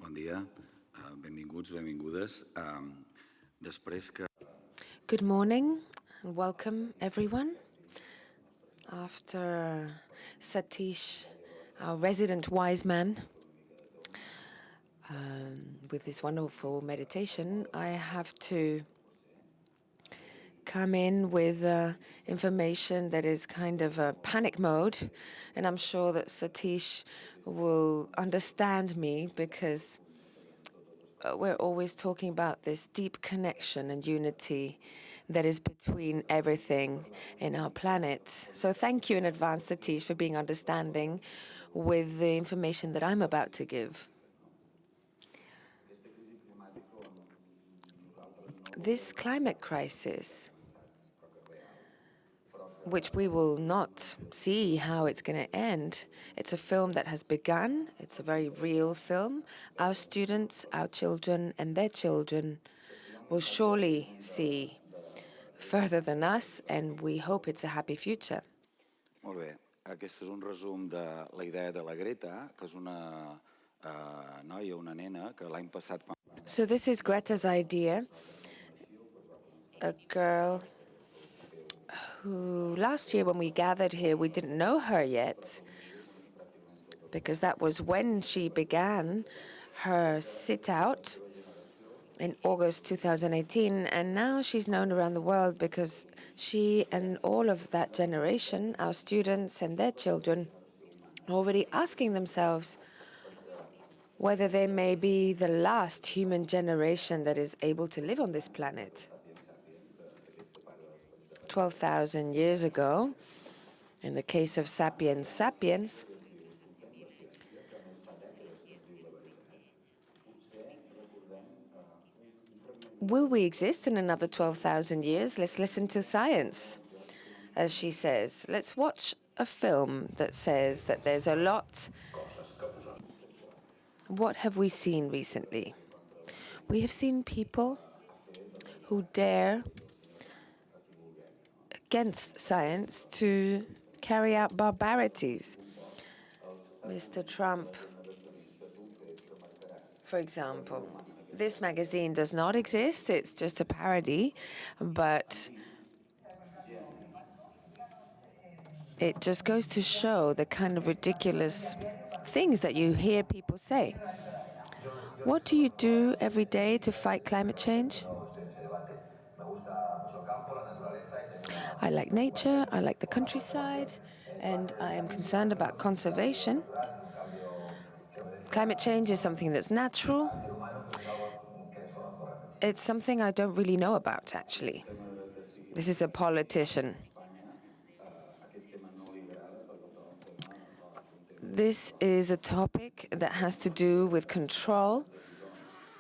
Bon dia, benvinguts, benvingudes. Després que... Good morning and welcome, everyone. After Satish, our resident wise man, with this wonderful meditation, I have to come in with information that is kind of a panic mode, and I'm sure that Satish will understand me because we're always talking about this deep connection and unity that is between everything in our planet. So thank you in advance, Satish, for being understanding with the information that I'm about to give. This climate crisis, which we will not see how it's going to end. It's a film that has begun. It's a very real film. Our students, our children, and their children will surely see further than us, and we hope it's a happy future. Molt bé. Aquest és un resum de la idea de la Greta, que és una noia, una nena, que l'any passat... So this is Greta's idea, a girl who last year when we gathered here, we didn't know her yet, because that was when she began her sit-out in August 2018, and now she's known around the world because she and all of that generation, our students and their children, are already asking themselves whether they may be the last human generation that is able to live on this planet. 12,000 years ago, in the case of Sapiens sapiens, will we exist in another 12,000 years? Let's listen to science, as she says. Let's watch a film that says that there's a lot. What have we seen recently? We have seen people who dare, against science, to carry out barbarities. Mr. Trump, for example. This magazine does not exist. It's just a parody, but it just goes to show the kind of ridiculous things that you hear people say. What do you do every day to fight climate change? I like nature, I like the countryside, and I am concerned about conservation. Climate change is something that's natural. It's something I don't really know about, actually. This is a politician. This is a topic that has to do with control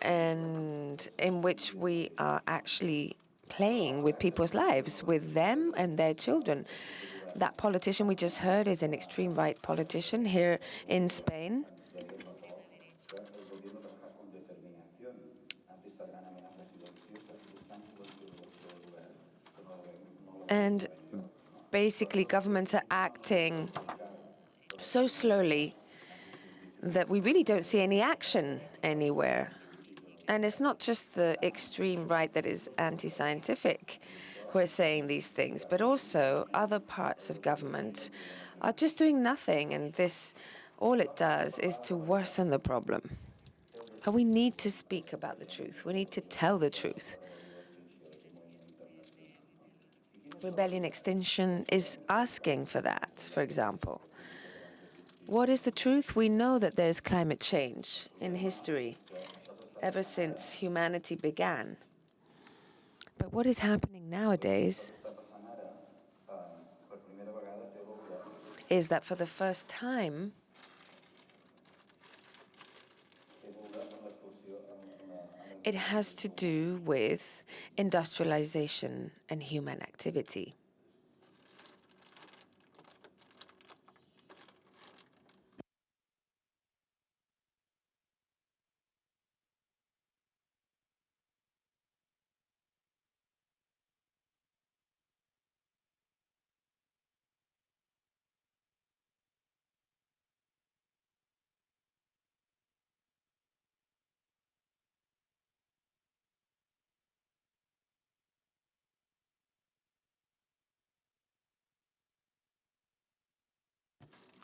and in which we are actually playing with people's lives, with them and their children. That politician we just heard is an extreme right politician here in Spain. And basically, governments are acting so slowly that we really don't see any action anywhere. And it's not just the extreme right that is anti-scientific who are saying these things, but also other parts of government are just doing nothing. And this, all it does is to worsen the problem. And we need to speak about the truth. We need to tell the truth. Rebellion Extinction is asking for that, for example. What is the truth? We know that there's climate change in history ever since humanity began. But what is happening nowadays is that for the first time, it has to do with industrialization and human activity.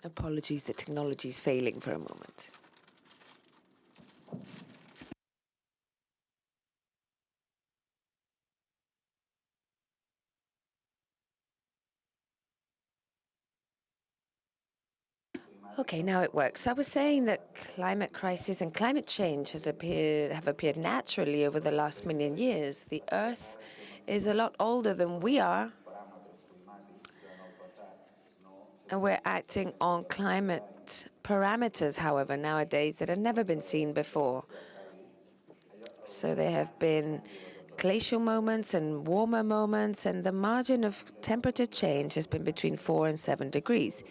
Apologies, the technology is failing for a moment. Okay, now it works. I was saying that climate crisis and climate change have appeared naturally over the last million years. The Earth is a lot older than we are, and we're acting on climate parameters, however, nowadays that have never been seen before. So there have been glacial moments and warmer moments, and the margin of temperature change has been between 4 and 7 degrees.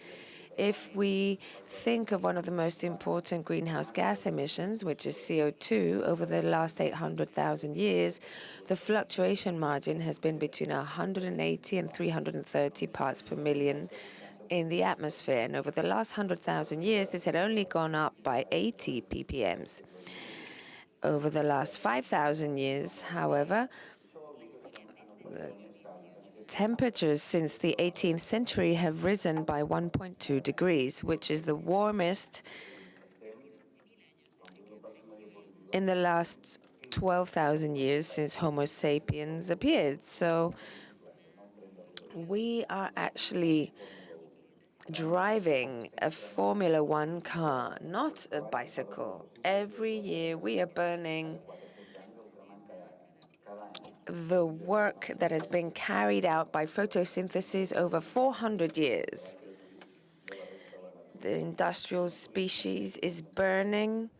If we think of one of the most important greenhouse gas emissions, which is CO2, over the last 800,000 years, the fluctuation margin has been between 180 and 330 parts per million in the atmosphere. And over the last 100,000 years, this had only gone up by 80 ppms. Over the last 5,000 years, however, temperatures since the 18th century have risen by 1.2 degrees, which is the warmest in the last 12,000 years since Homo sapiens appeared. So we are actually driving a Formula One car, not a bicycle. Every year we are burning the work that has been carried out by photosynthesis over 400 years. The industrial species is burning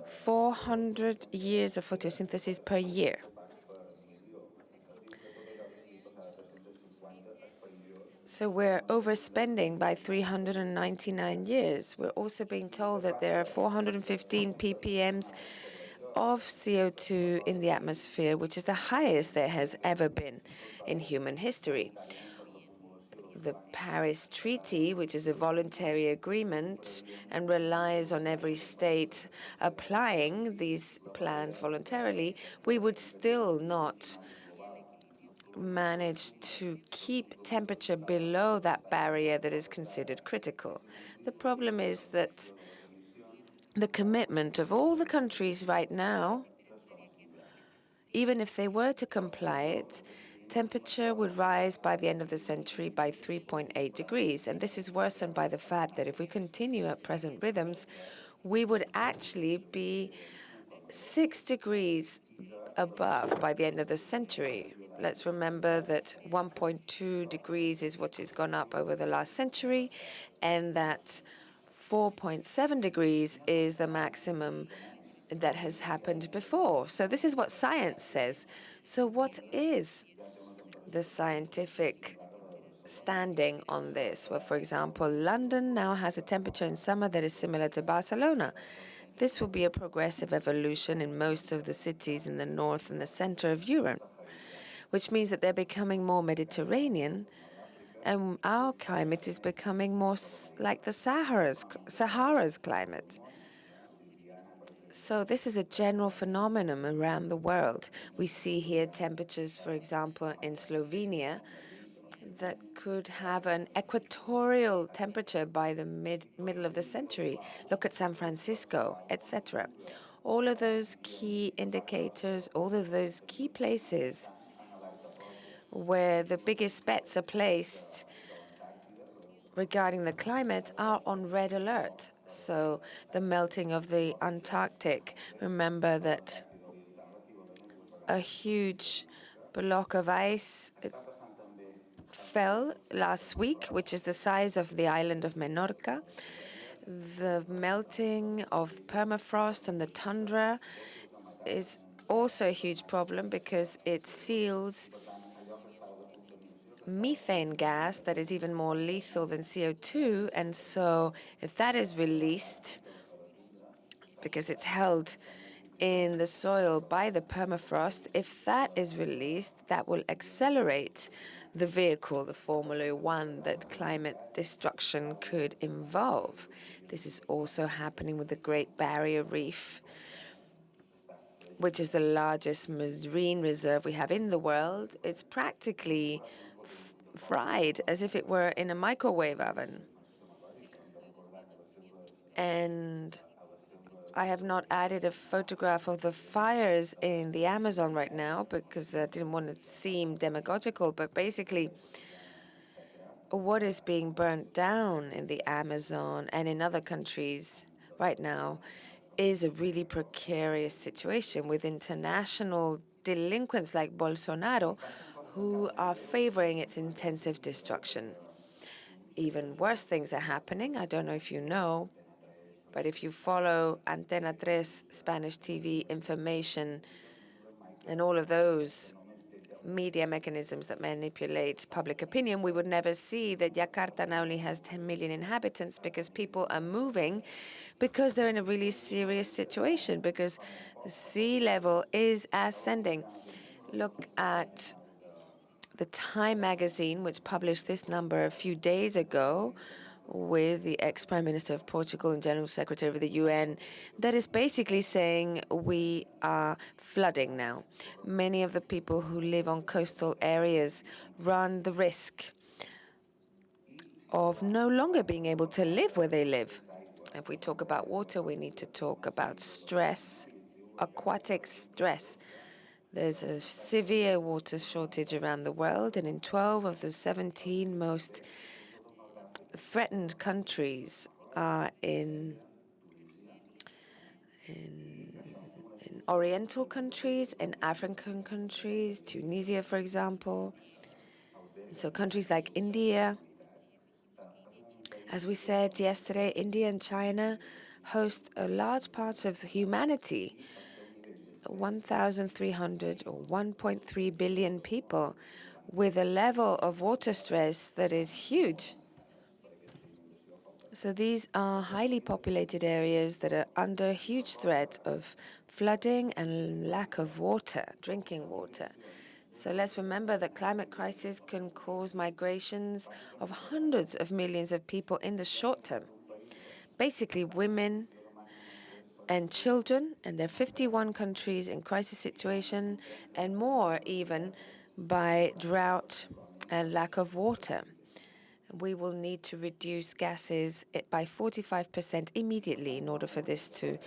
400 years of photosynthesis per year. So we're overspending by 399 years. We're also being told that there are 415 ppms of CO2 in the atmosphere, which is the highest there has ever been in human history. The Paris Treaty, which is a voluntary agreement and relies on every state applying these plans voluntarily, we would still not manage to keep temperature below that barrier that is considered critical. The problem is that the commitment of all the countries right now, even if they were to comply it, temperature would rise by the end of the century by 3.8 degrees. And this is worsened by the fact that if we continue at present rhythms, we would actually be 6 degrees above by the end of the century. Let's remember that 1.2 degrees is what has gone up over the last century, and that 4.7 degrees is the maximum that has happened before. So this is what science says. So what is the scientific standing on this? Well, for example, London now has a temperature in summer that is similar to Barcelona. This will be a progressive evolution in most of the cities in the north and the center of Europe, which means that they're becoming more Mediterranean, and our climate is becoming more like the Sahara's climate. So this is a general phenomenon around the world. We see here temperatures, for example, in Slovenia, that could have an equatorial temperature by the middle of the century. Look at San Francisco, etc. All of those key indicators, all of those key places where the biggest bets are placed regarding the climate are on red alert. So the melting of the Antarctic, remember that a huge block of ice fell last week, which is the size of the island of Menorca. The melting of permafrost and the tundra is also a huge problem because it seals methane gas that is even more lethal than CO2. And so if that is released, because it's held in the soil by the permafrost, if that is released, that will accelerate the vehicle, the Formula One, that climate destruction could involve. This is also happening with the Great Barrier Reef, which is the largest marine reserve we have in the world. It's practically fried as if it were in a microwave oven. And I have not added a photograph of the fires in the Amazon right now because I didn't want to seem demagogical, but basically, what is being burnt down in the Amazon and in other countries right now is a really precarious situation with international delinquents like Bolsonaro who are favoring its intensive destruction. Even worse things are happening. I don't know if you know, but if you follow Antena 3 Spanish TV information and all of those media mechanisms that manipulate public opinion, we would never see that Jakarta now only has 10 million inhabitants because people are moving because they're in a really serious situation, because sea level is ascending. Look at the Time magazine, which published this number a few days ago with the ex-Prime Minister of Portugal and General Secretary of the UN, that is basically saying we are flooding now. Many of the people who live on coastal areas run the risk of no longer being able to live where they live. If we talk about water, we need to talk about stress, aquatic stress. There's a severe water shortage around the world, and in 12 of the 17 most threatened countries are in Oriental countries, in African countries, Tunisia, for example. So countries like India, as we said yesterday, India and China host a large part of humanity, 1,300 or 1.3 billion people, with a level of water stress that is huge. So these are highly populated areas that are under huge threat of flooding and lack of water, drinking water. So let's remember that climate crisis can cause migrations of hundreds of millions of people in the short term. Basically, women and children, and there are 51 countries in crisis situation, and more even by drought and lack of water. We will need to reduce gases by 45% immediately in order for this to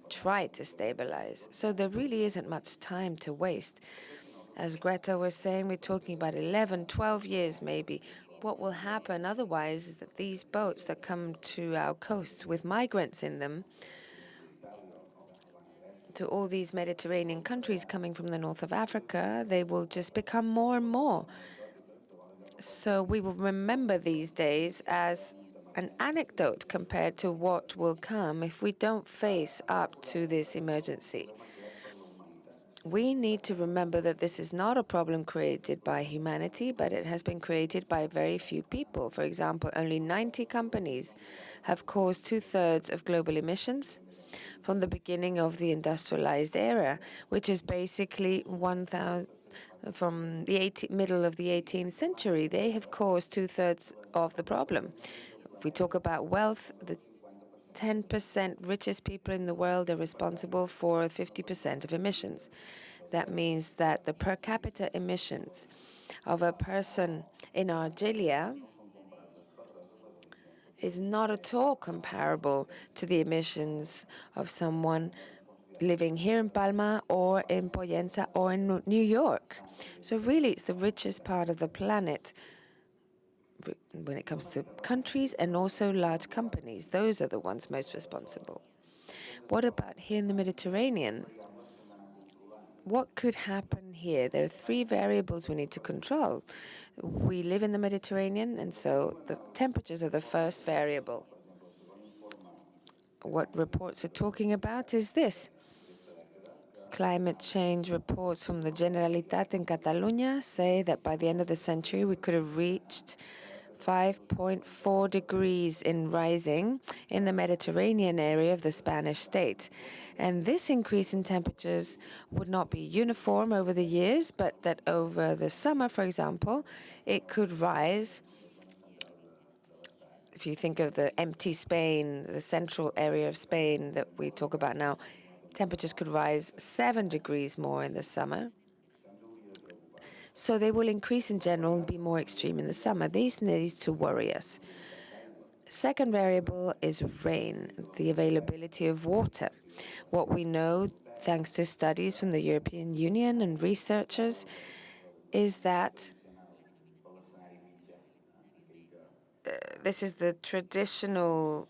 try to stabilize. So there really isn't much time to waste. As Greta was saying, we're talking about 11, 12 years maybe. What will happen otherwise is that these boats that come to our coasts with migrants in them, to all these Mediterranean countries coming from the north of Africa, they will just become more and more. So we will remember these days as an anecdote compared to what will come if we don't face up to this emergency. We need to remember that this is not a problem created by humanity, but it has been created by very few people. For example, only 90 companies have caused 2/3 of global emissions from the beginning of the industrialized era, which is basically 1,000 from the middle of the 18th century. They have caused 2/3 of the problem. If we talk about wealth, the 10% richest people in the world are responsible for 50% of emissions. That means that the per capita emissions of a person in Algeria is not at all comparable to the emissions of someone living here in Palma or in Poyensa or in New York. So really, it's the richest part of the planet when it comes to countries and also large companies. Those are the ones most responsible. What about here in the Mediterranean? What could happen here? There are three variables we need to control. We live in the Mediterranean, and so the temperatures are the first variable. What reports are talking about is this. Climate change reports from the Generalitat in Catalonia say that by the end of the century, we could have reached 5.4 degrees in rising in the Mediterranean area of the Spanish state. And this increase in temperatures would not be uniform over the years, but that over the summer, for example, it could rise. If you think of the empty Spain, the central area of Spain that we talk about now, temperatures could rise 7 degrees more in the summer. So they will increase in general and be more extreme in the summer. This needs to worry us. Second variable is rain, the availability of water. What we know, thanks to studies from the European Union and researchers, is that this is the traditional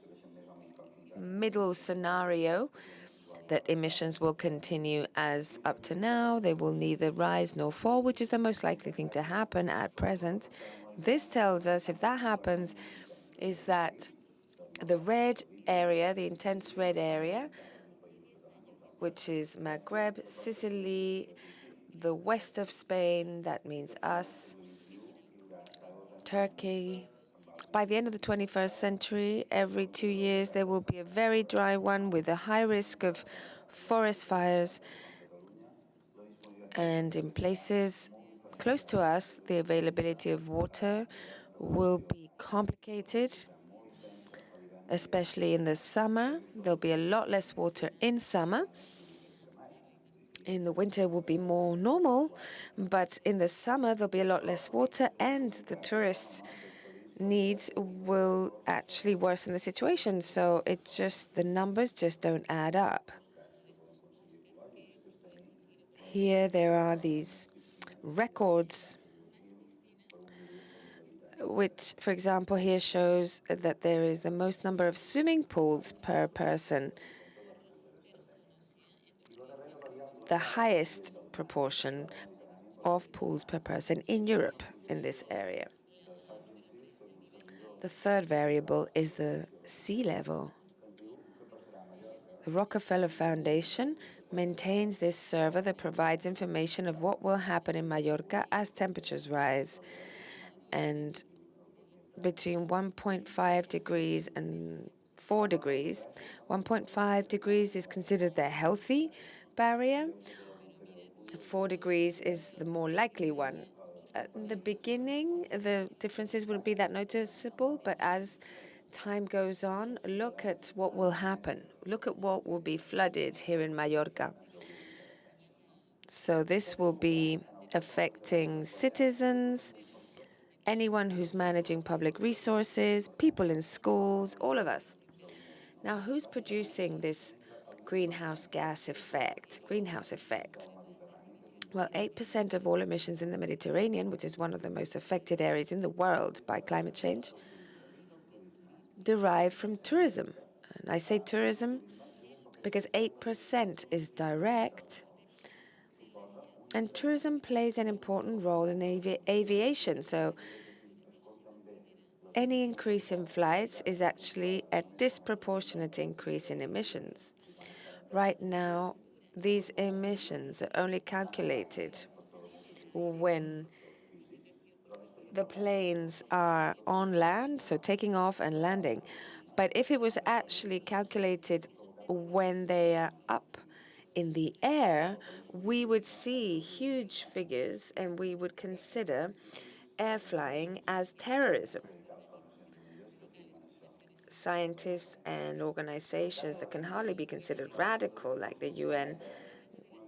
middle scenario, that emissions will continue as up to now. They will neither rise nor fall, which is the most likely thing to happen at present. This tells us, if that happens, is that the red area, the intense red area, which is Maghreb, Sicily, the west of Spain, that means us, Turkey. By the end of the 21st century, every 2 years, there will be a very dry one with a high risk of forest fires. And in places close to us, the availability of water will be complicated, especially in the summer. There'll be a lot less water in summer. In the winter, it will be more normal, but in the summer, there'll be a lot less water, and the tourists' needs will actually worsen the situation. So the numbers just don't add up. Here, there are these records, which, for example, here shows that there is the most number of swimming pools per person, the highest proportion of pools per person in Europe in this area. The third variable is the sea level. The Rockefeller Foundation maintains this server that provides information of what will happen in Mallorca as temperatures rise. And between 1.5 degrees and 4 degrees, 1.5 degrees is considered the healthy barrier. 4 degrees is the more likely one. At the beginning, the differences wouldn't be that noticeable, but as time goes on, look at what will happen. Look at what will be flooded here in Mallorca. So this will be affecting citizens, anyone who's managing public resources, people in schools, all of us. Now, who's producing this greenhouse gas effect? Greenhouse effect. Well, 8% of all emissions in the Mediterranean, which is one of the most affected areas in the world by climate change, derive from tourism. And I say tourism because 8% is direct, and tourism plays an important role in aviation. So any increase in flights is actually a disproportionate increase in emissions. Right now, these emissions are only calculated when the planes are on land, so taking off and landing. But if it was actually calculated when they are up in the air, we would see huge figures and we would consider air flying as terrorism. Scientists and organizations that can hardly be considered radical, like the UN,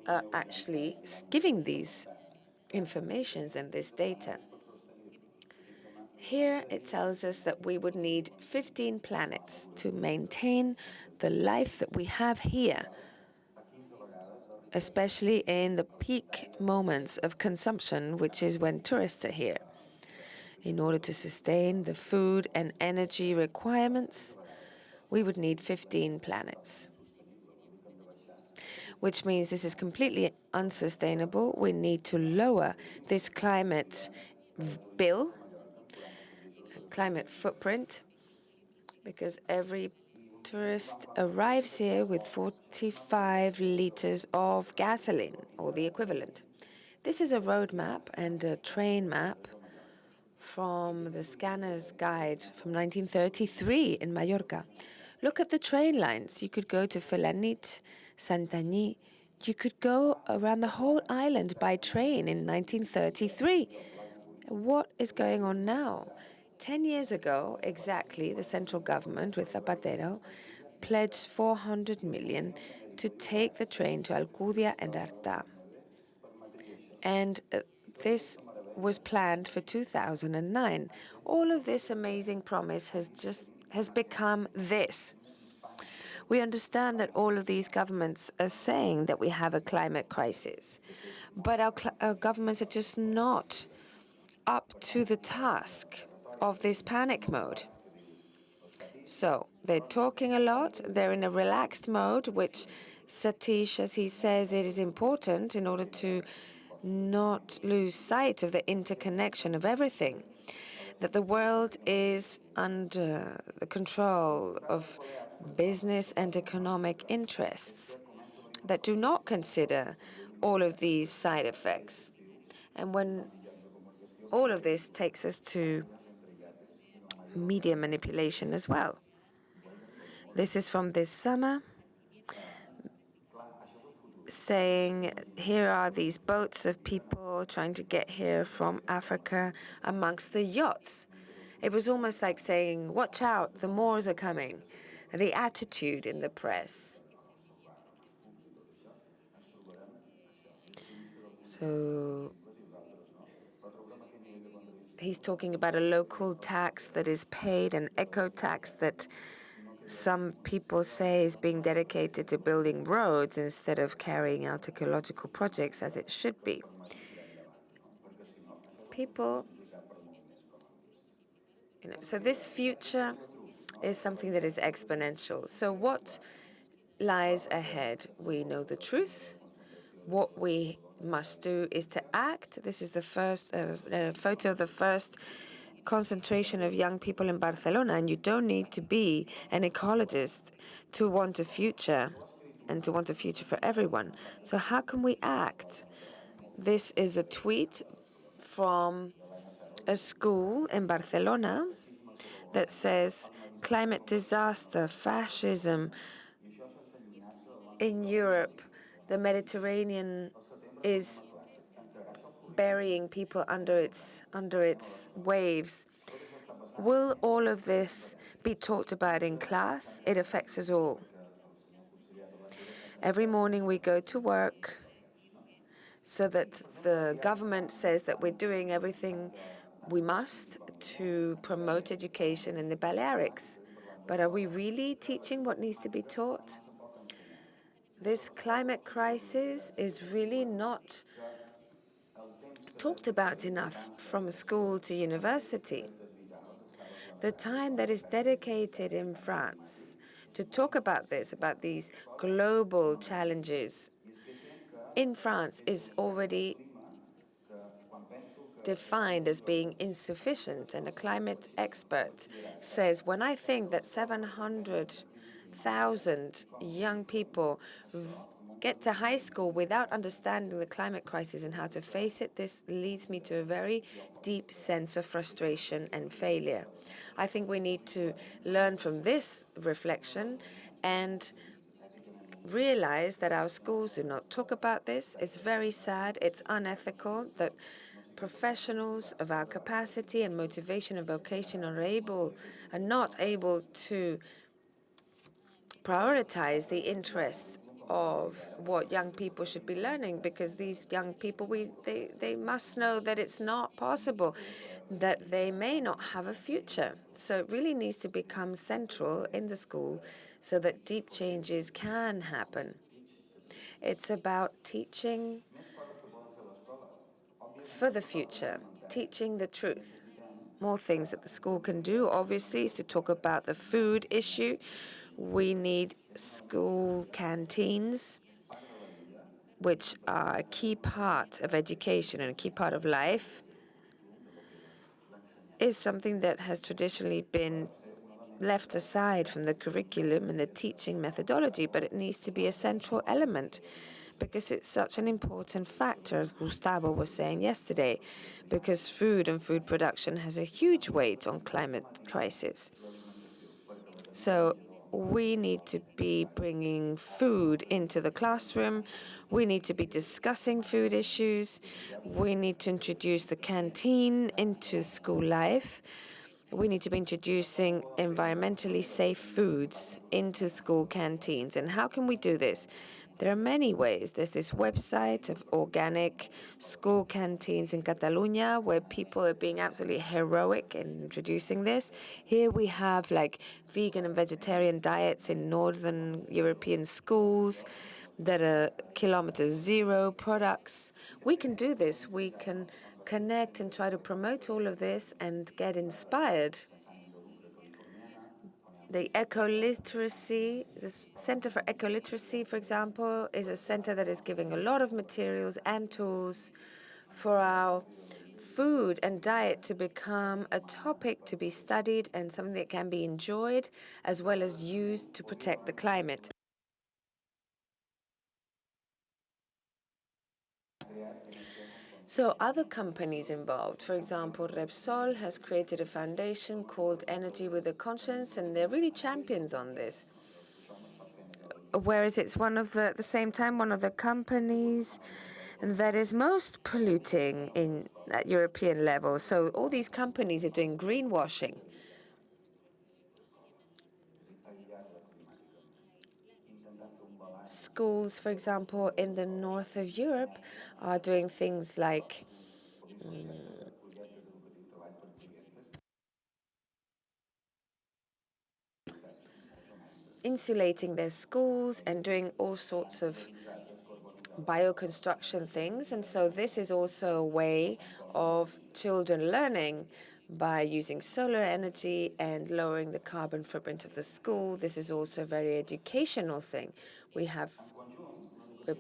are actually giving these informations and this data. Here it tells us that we would need 15 planets to maintain the life that we have here, especially in the peak moments of consumption, which is when tourists are here. In order to sustain the food and energy requirements, we would need 15 planets, which means this is completely unsustainable. We need to lower this climate bill, climate footprint, because every tourist arrives here with 45 liters of gasoline, or the equivalent. This is a road map and a train map from the Scanner's Guide from 1933 in Mallorca. Look at the train lines. You could go to Felanit, Santanyí. You could go around the whole island by train in 1933. What is going on now? 10 years ago, exactly, the central government with Zapatero pledged 400 million to take the train to Alcudia and Arta. And this was planned for 2009. All of this amazing promise has just has become this. We understand that all of these governments are saying that we have a climate crisis, but our governments are just not up to the task of this panic mode. So they're talking a lot, they're in a relaxed mode, which Satish, as he says, it is important in order to not lose sight of the interconnection of everything, that the world is under the control of business and economic interests that do not consider all of these side effects. And when all of this takes us to media manipulation as well. This is from this summer, saying here are these boats of people trying to get here from Africa amongst the yachts. It was almost like saying, watch out, the Moors are coming. The attitude in the press. So he's talking about a local tax that is paid, an eco tax that some people say is being dedicated to building roads instead of carrying out ecological projects as it should be. People, so this future is something that is exponential. So what lies ahead? We know the truth. What we must do is to act. This is the first photo of the first concentration of young people in Barcelona, and you don't need to be an ecologist to want a future and to want a future for everyone. So how can we act? This is a tweet from a school in Barcelona that says climate disaster, fascism in Europe, the Mediterranean is burying people under its waves. Will all of this be talked about in class? It affects us all. Every morning we go to work so that the government says that we're doing everything we must to promote education in the Balearics. But are we really teaching what needs to be taught? This climate crisis is really not talked about enough from school to university. The time that is dedicated in France to talk about this, about these global challenges in France, is already defined as being insufficient. And a climate expert says, when I think that 700,000 young people get to high school without understanding the climate crisis and how to face it, this leads me to a very deep sense of frustration and failure. I think we need to learn from this reflection and realize that our schools do not talk about this. It's very sad. It's unethical that professionals of our capacity and motivation and vocation are not able to prioritize the interests of what young people should be learning, because these young people, they must know that it's not possible, that they may not have a future. So it really needs to become central in the school so that deep changes can happen. It's about teaching for the future, teaching the truth. More things that the school can do, obviously, is to talk about the food issue. We need school canteens, which are a key part of education and a key part of life, is something that has traditionally been left aside from the curriculum and the teaching methodology, but it needs to be a central element because it's such an important factor, as Gustavo was saying yesterday, because food and food production has a huge weight on climate crisis. So we need to be bringing food into the classroom. We need to be discussing food issues. We need to introduce the canteen into school life. We need to be introducing environmentally safe foods into school canteens. And how can we do this? There are many ways. There's this website of organic school canteens in Catalonia where people are being absolutely heroic in introducing this. Here we have like vegan and vegetarian diets in northern European schools that are kilometer zero products. We can do this. We can connect and try to promote all of this and get inspired. The eco-literacy, the Center for Eco-Literacy, for example, is a center that is giving a lot of materials and tools for our food and diet to become a topic to be studied and something that can be enjoyed as well as used to protect the climate. So other companies involved, for example, Repsol has created a foundation called Energy with a Conscience, and they're really champions on this. Whereas it's at the same time, one of the companies that is most polluting at European level. So all these companies are doing greenwashing. Schools, for example, in the north of Europe are doing things like insulating their schools and doing all sorts of bioconstruction things. And so this is also a way of children learning by using solar energy and lowering the carbon footprint of the school. This is also a very educational thing. We're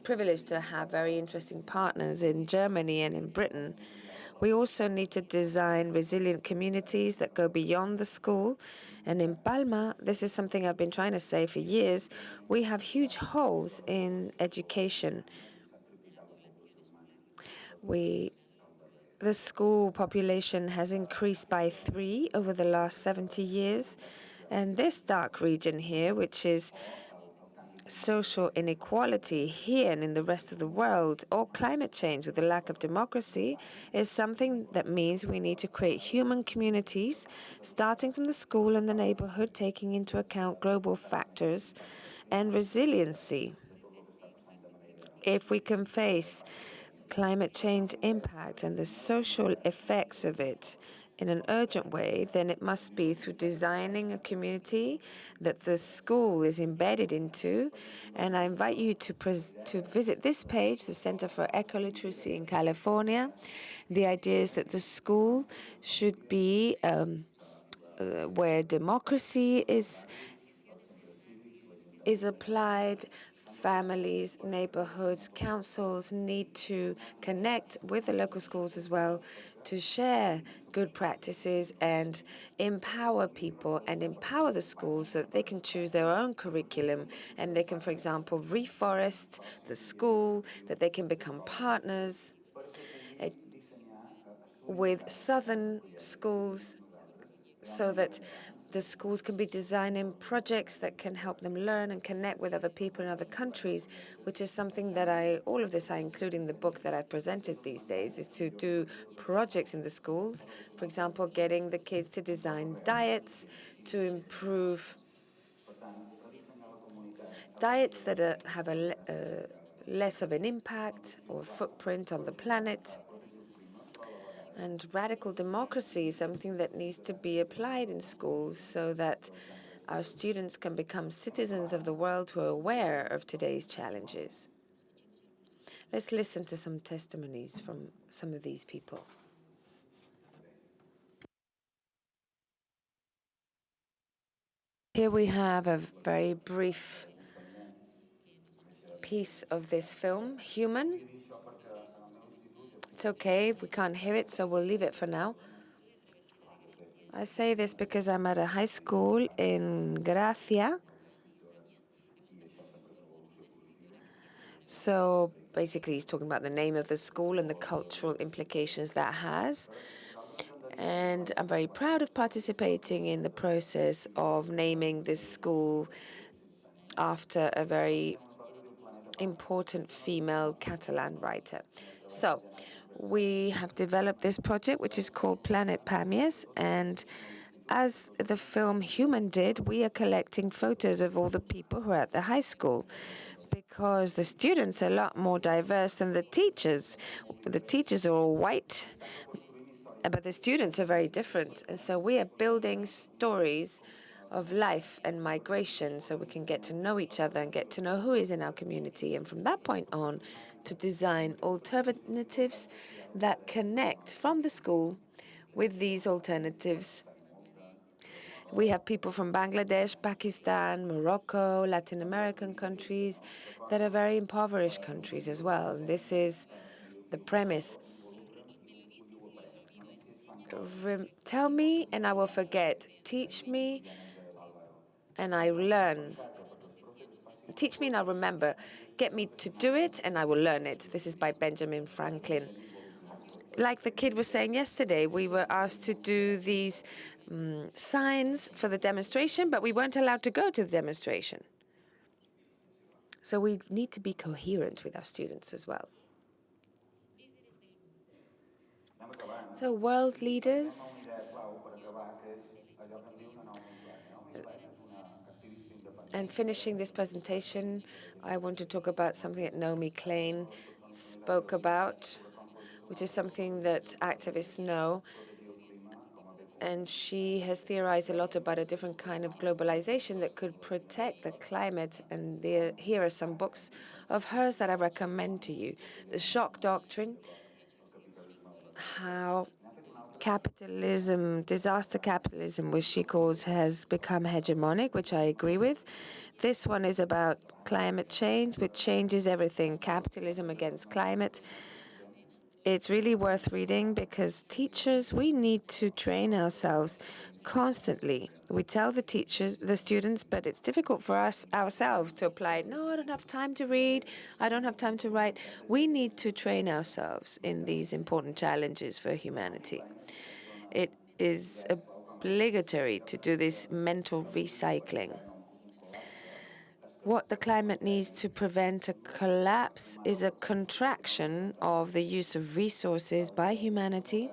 privileged to have very interesting partners in Germany and in Britain. We also need to design resilient communities that go beyond the school. And in Palma, this is something I've been trying to say for years, we have huge holes in education. The school population has increased by 3 over the last 70 years. And this dark region here, which is social inequality here and in the rest of the world, or climate change with the lack of democracy, is something that means we need to create human communities, starting from the school and the neighborhood, taking into account global factors and resiliency. If we can face climate change impact and the social effects of it in an urgent way, then it must be through designing a community that the school is embedded into. And I invite you to visit this page, the Center for Eco-Literacy in California. The idea is that the school should be where democracy is applied. Families, neighborhoods, councils need to connect with the local schools as well to share good practices and empower people and empower the schools so that they can choose their own curriculum and they can, for example, reforest the school, that they can become partners with southern schools so that the schools can be designing projects that can help them learn and connect with other people in other countries, which is something that all of this I include in the book that I've presented these days, is to do projects in the schools. For example, getting the kids to design diets to improve diets that have less of an impact or footprint on the planet. And radical democracy is something that needs to be applied in schools so that our students can become citizens of the world who are aware of today's challenges. Let's listen to some testimonies from some of these people. Here we have a very brief piece of this film, Human. It's okay, we can't hear it, so we'll leave it for now. I say this because I'm at a high school in Gracia. So basically, he's talking about the name of the school and the cultural implications that has. And I'm very proud of participating in the process of naming this school after a very important female Catalan writer. So we have developed this project, which is called Planet Pamiers, and as the film Human did, we are collecting photos of all the people who are at the high school, because because the students are a lot more diverse than the teachers. The teachers are all white, but the students are very different. And so we are building stories of life and migration so we can get to know each other and get to know who is in our community. And from that point on, to design alternatives that connect from the school with these alternatives. We have people from Bangladesh, Pakistan, Morocco, Latin American countries that are very impoverished countries as well. And this is the premise. Tell me and I will forget. Teach me and I learn. Teach me and I'll remember. Get me to do it and I will learn it. This is by Benjamin Franklin. Like the kid was saying yesterday, we were asked to do these signs for the demonstration, but we weren't allowed to go to the demonstration. So we need to be coherent with our students as well. So world leaders, and finishing this presentation, I want to talk about something that Naomi Klein spoke about, which is something that activists know. And she has theorized a lot about a different kind of globalization that could protect the climate. And here are some books of hers that I recommend to you. The Shock Doctrine, how capitalism, disaster capitalism, which she calls, has become hegemonic, which I agree with. This one is about climate change, which changes everything, capitalism against climate. It's really worth reading because teachers, we need to train ourselves constantly. We tell the teachers, the students, but it's difficult for us ourselves to apply. No, I don't have time to read. I don't have time to write. We need to train ourselves in these important challenges for humanity. It is obligatory to do this mental recycling. What the climate needs to prevent a collapse is a contraction of the use of resources by humanity.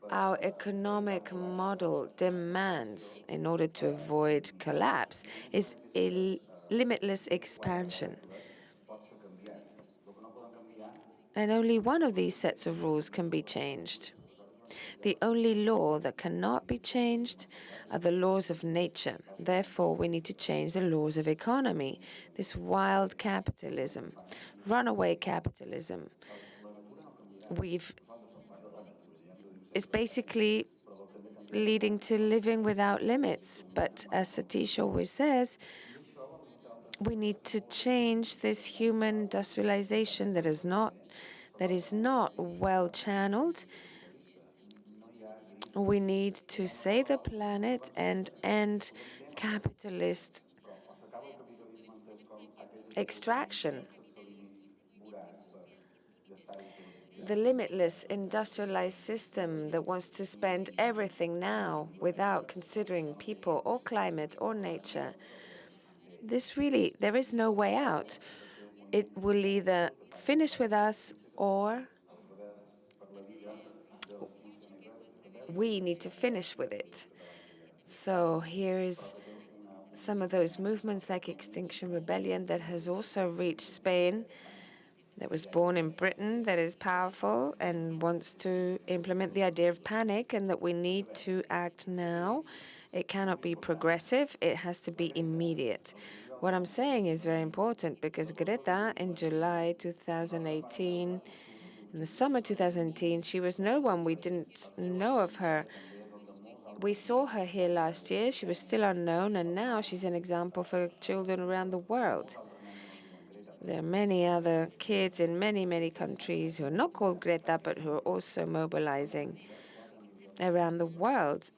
Our economic model demands, in order to avoid collapse, is a limitless expansion. And only one of these sets of rules can be changed. The only law that cannot be changed are the laws of nature. Therefore, we need to change the laws of economy. This wild capitalism, runaway capitalism, it's basically leading to living without limits. But as Satish always says, we need to change this human industrialization that is not well channeled. We need to save the planet and end capitalist extraction. The limitless industrialized system that wants to spend everything now without considering people or climate or nature. There is no way out. It will either finish with us or we need to finish with it. So here is some of those movements like Extinction Rebellion that has also reached Spain, that was born in Britain, that is powerful and wants to implement the idea of panic and that we need to act now. It cannot be progressive. It has to be immediate. What I'm saying is very important because Greta, in July 2018, in the summer 2018, she was no one. We didn't know of her. We saw her here last year. She was still unknown, and now she's an example for children around the world. There are many other kids in many, many countries who are not called Greta, but who are also mobilizing around the world.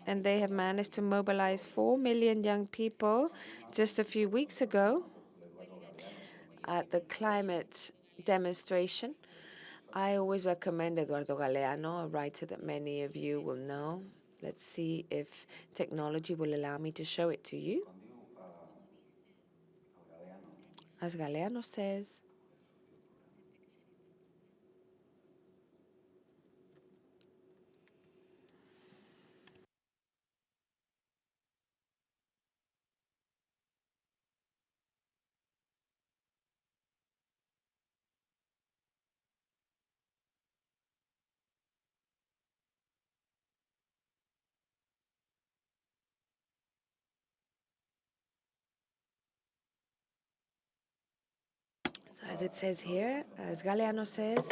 And they have managed to mobilize 4 million young people just a few weeks ago at the climate demonstration. I always recommend Eduardo Galeano, a writer that many of you will know. Let's see if technology will allow me to show it to you. As Galeano says, As it says here, as Galeano says,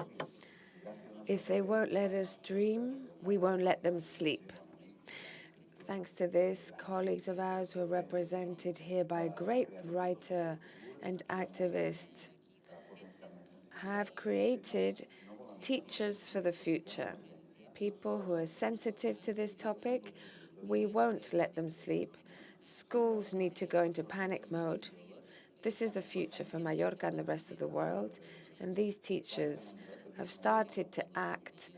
if they won't let us dream, we won't let them sleep. Thanks to this, colleagues of ours who are represented here by a great writer and activist have created teachers for the future. People who are sensitive to this topic, we won't let them sleep. Schools need to go into panic mode. This is the future for Mallorca and the rest of the world, and these teachers have started to act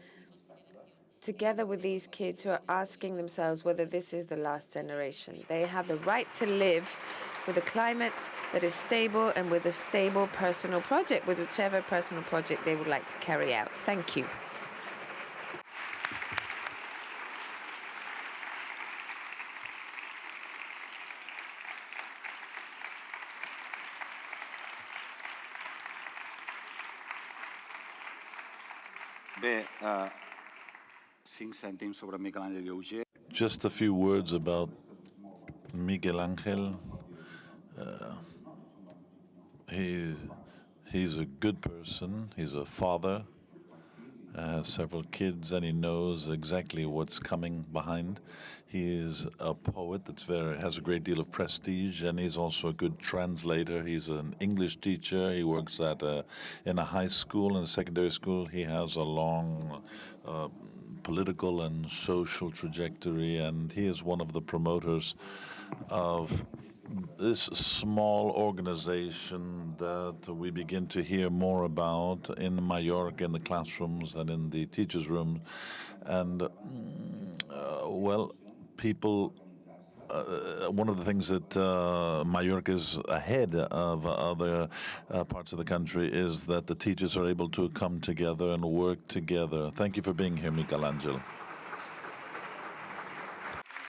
together with these kids who are asking themselves whether this is the last generation. They have the right to live with a climate that is stable and with a stable personal project, with whichever personal project they would like to carry out. Thank you. Bé, 5 cèntims sobre Miquel Àngel Lleuger. Just a few words about Miguel Angel. He's a good person. He's a father, has several kids, and he knows exactly what's coming behind. He is a poet that has a great deal of prestige, and he's also a good translator. He's an English teacher. He works in a high school and a secondary school. He has a long political and social trajectory, and he is one of the promoters of this small organization that we begin to hear more about in Mallorca, in the classrooms and in the teachers' rooms. And, well, people. One of the things that Mallorca is ahead of other parts of the country is that the teachers are able to come together and work together. Thank you for being here, Michelangelo.